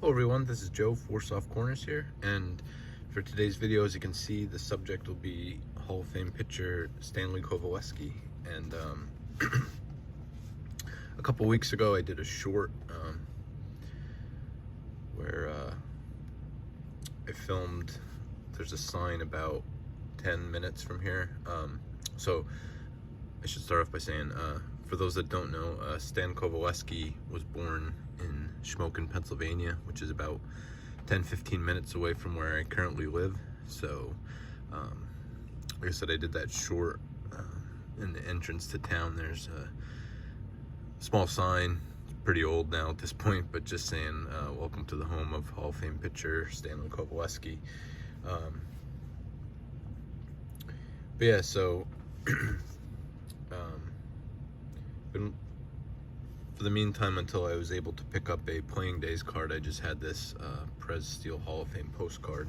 Hello everyone, this is Joe for Soft Corners here, and for today's video, as you can see, the subject will be Hall of Fame pitcher Stanley Coveleski. And a couple weeks ago I did a short where I filmed, there's a sign about 10 minutes from here. So I should start off by saying, for those that don't know, Stan Coveleski was born in Shamokin, Pennsylvania, which is about 10-15 minutes away from where I currently live. So like I said, I did that short. In the entrance to town, there's a small sign. It's pretty old now at this point, but just saying, welcome to the home of Hall of Fame pitcher Stanley Coveleski. But yeah, so for the meantime, until I was able to pick up a playing days card, I just had this Prez Steel Hall of Fame postcard.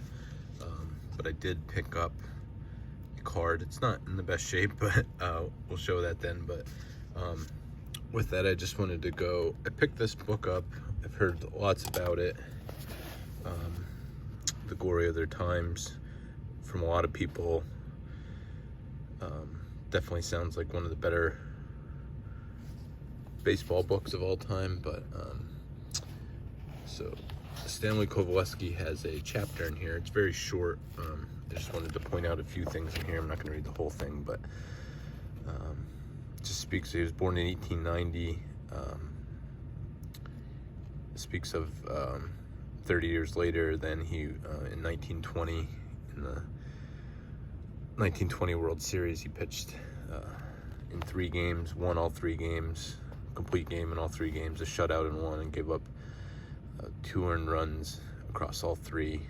But I did pick up a card. It's not in the best shape, but we'll show that then. But with that, I just wanted to go, I picked this book up. I've heard lots about it, The Glory of Their Times, from a lot of people. Definitely sounds like one of the better baseball books of all time. But so Stanley Coveleski has a chapter in here. It's very short. I just wanted to point out a few things in here. I'm not going to read the whole thing, but it just speaks. He was born in 1890. Speaks of 30 years later. Then he in 1920, in the 1920 World Series, he pitched in 3 games, won all 3 games, complete game in all 3 games, a shutout in 1, and gave up 2 earned runs across all 3.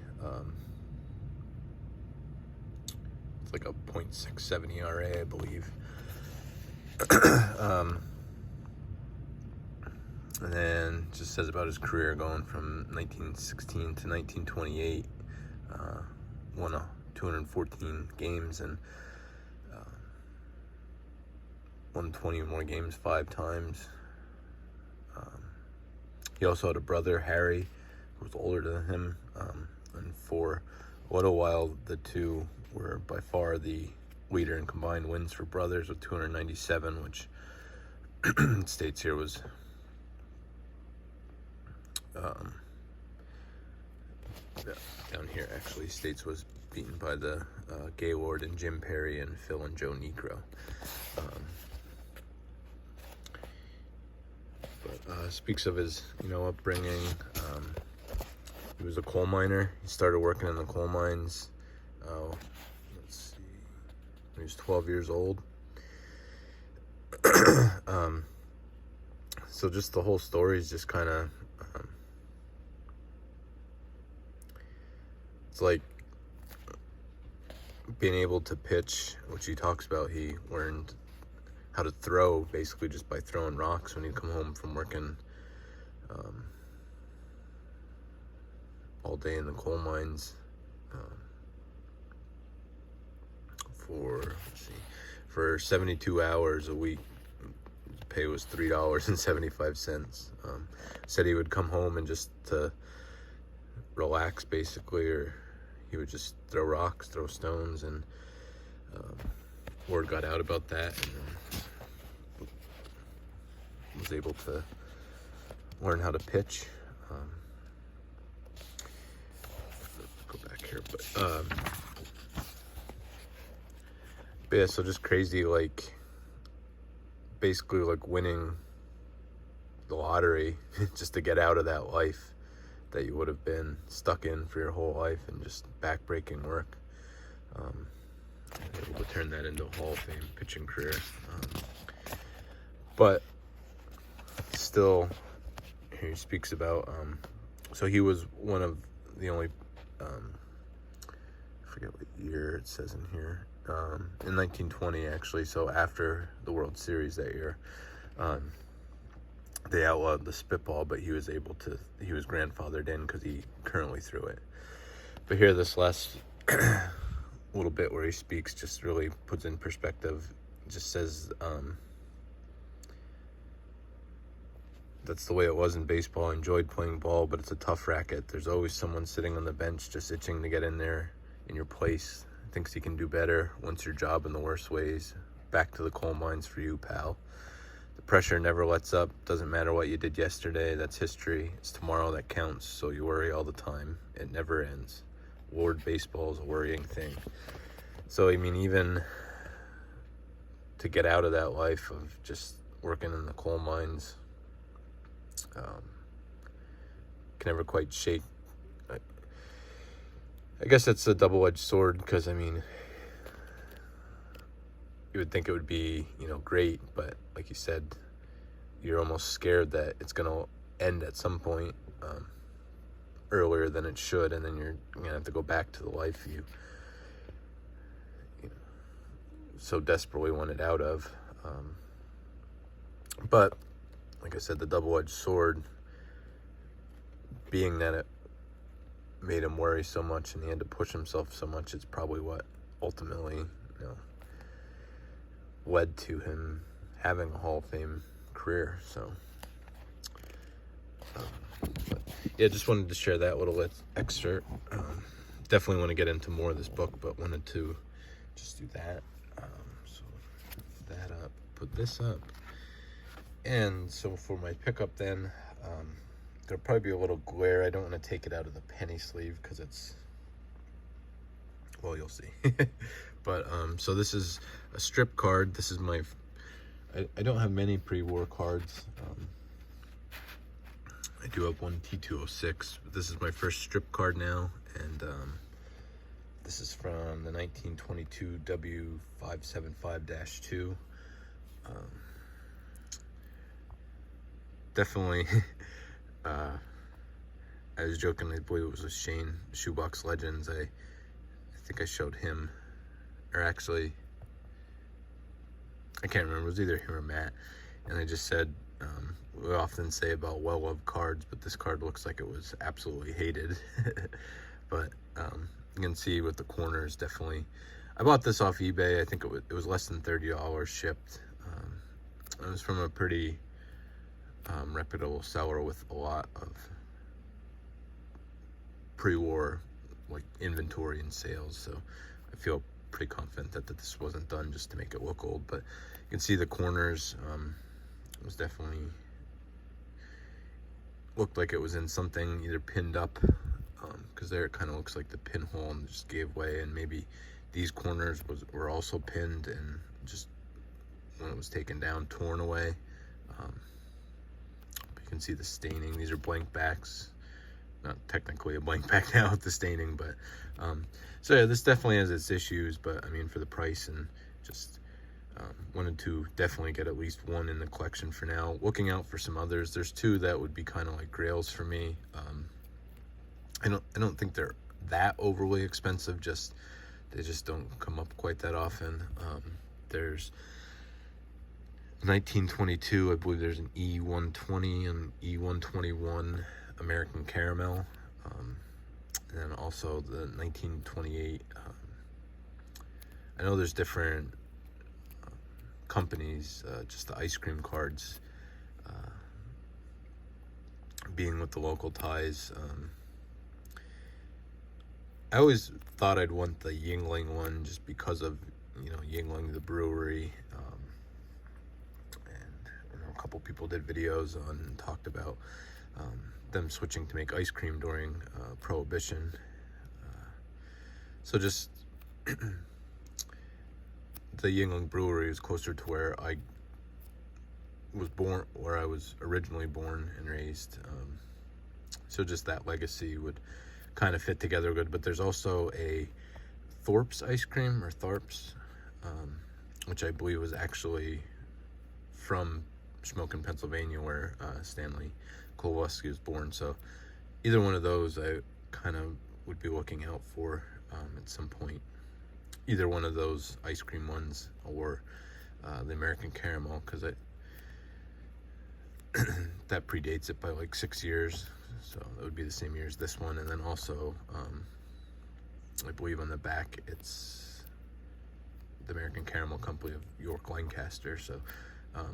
It's like a .67 ERA, I believe. And then just says about his career going from 1916 to 1928, won 214 games and won 20 or more games 5 times. He also had a brother, Harry, who was older than him, and for a little while the two were by far the leader in combined wins for brothers with 297, which states here was down here actually states was beaten by the Gaylord and Jim Perry and Phil and Joe Negro. But speaks of his upbringing. He was a coal miner. He started working in the coal mines let's see, when he was 12 years old. So just the whole story is just kind of it's like being able to pitch, which he talks about. He learned how to throw basically just by throwing rocks when he'd come home from working all day in the coal mines for 72 hours a week. His pay was $3.75. Said he would come home and just to relax basically, or he would just throw rocks, throw stones, and word got out about that, and was able to learn how to pitch. Go back here, but yeah, so just crazy, like basically like winning the lottery just to get out of that life that you would have been stuck in for your whole life, and just backbreaking work. Able to turn that into a Hall of Fame pitching career. But still, here he speaks about, so he was one of the only, I forget what year it says in here, in 1920 actually, so after the World Series that year, they outlawed the spitball, but he was grandfathered in because he currently threw it. But here, this last little bit where he speaks just really puts in perspective. It just says, that's the way it was in baseball. I enjoyed playing ball, but it's a tough racket. There's always someone sitting on the bench just itching to get in there in your place. Thinks he can do better, wants your job in the worst ways. Back to the coal mines for you, pal. The pressure never lets up. Doesn't matter what you did yesterday, that's history. It's tomorrow that counts, so you worry all the time. It never ends. Lord, baseball is a worrying thing. So, I mean, even to get out of that life of just working in the coal mines, can never quite shake. I guess it's a double-edged sword, because, I mean, you would think it would be, great, but like you said, you're almost scared that it's going to end at some point earlier than it should, and then you're going to have to go back to the life you so desperately wanted out of. But like I said, the double-edged sword being that it made him worry so much and he had to push himself so much, it's probably what ultimately led to him having a Hall of Fame career. So but yeah, just wanted to share that little excerpt. Definitely want to get into more of this book, but wanted to just do that. So that up, put this up. And so for my pickup then, there'll probably be a little glare. I don't want to take it out of the penny sleeve because it's, well, you'll see. But so this is a strip card. This is my, I don't have many pre-war cards. I do have one T206, but this is my first strip card now, and this is from the 1922 W575-2. Definitely, I was joking, I believe it was with Shane, Shoebox Legends. I think I showed him, or actually, I can't remember, it was either him or Matt, and I just said, we often say about well-loved cards, but this card looks like it was absolutely hated. But you can see with the corners, definitely. I bought this off eBay. I think it was less than $30 shipped. It was from a pretty reputable seller with a lot of pre-war inventory and sales. So I feel pretty confident that this wasn't done just to make it look old. But you can see the corners. It was definitely looked like it was in something either pinned up, because there it kind of looks like the pinhole and just gave way, and maybe these corners were also pinned and just when it was taken down, torn away. You can see the staining. These are blank backs. Not technically a blank back now with the staining, but so yeah, this definitely has its issues, but I mean, for the price, and just wanted to definitely get at least one in the collection for now. Looking out for some others. There's two that would be kind of like grails for me. I don't think they're that overly expensive, they just don't come up quite that often. There's 1922, I believe there's an E120 and E121 American Caramel, and then also the 1928. I know there's different companies, just the ice cream cards, being with the local ties. I always thought I'd want the Yingling one just because of, Yingling, the brewery, and a couple people did videos on and talked about them switching to make ice cream during Prohibition. So just the Yingling Brewery is closer to where I was born, where I was originally born and raised. So just that legacy would kind of fit together good. But there's also a Thorpe's ice cream, or Tharps, which I believe was actually from Shamokin, Pennsylvania, where Stanley Coveleski was born. So either one of those I kind of would be looking out for at some point. Either one of those ice cream ones, or the American Caramel, because that predates it by like 6 years, so it would be the same year as this one. And then also, I believe on the back it's the American Caramel Company of York, Lancaster, so a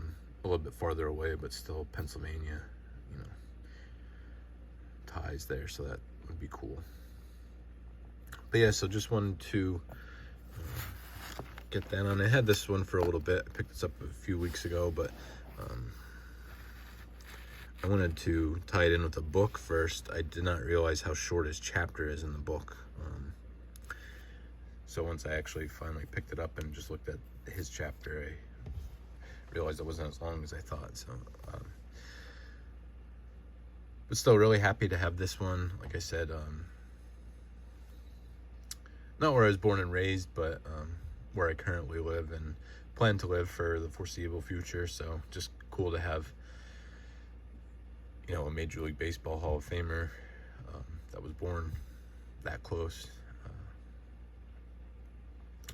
little bit farther away, but still Pennsylvania. you know, ties there, so that would be cool. But yeah, so just wanted to get that on. I had this one for a little bit. I picked this up a few weeks ago, but I wanted to tie it in with a book first. I did not realize how short his chapter is in the book. So once I actually finally picked it up and just looked at his chapter, I realized it wasn't as long as I thought. So, but still really happy to have this one. Like I said, not where I was born and raised, but where I currently live and plan to live for the foreseeable future. So just cool to have, you know, a Major League Baseball Hall of Famer that was born that close.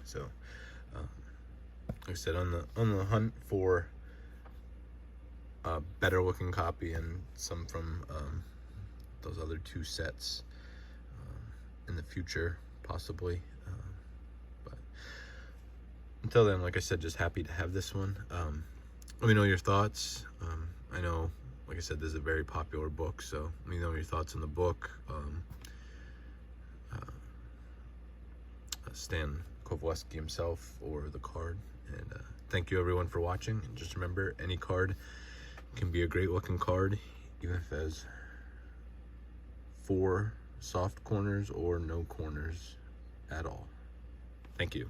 So, like I said, on the hunt for a better looking copy and some from those other two sets in the future, possibly. But until then, like I said, just happy to have this one. Let me know your thoughts. I know, like I said, this is a very popular book, so let me know your thoughts on the book. Stan Coveleski himself or the card. And thank you everyone for watching. And just remember, any card can be a great looking card, even if it has 4 soft corners or no corners at all. Thank you.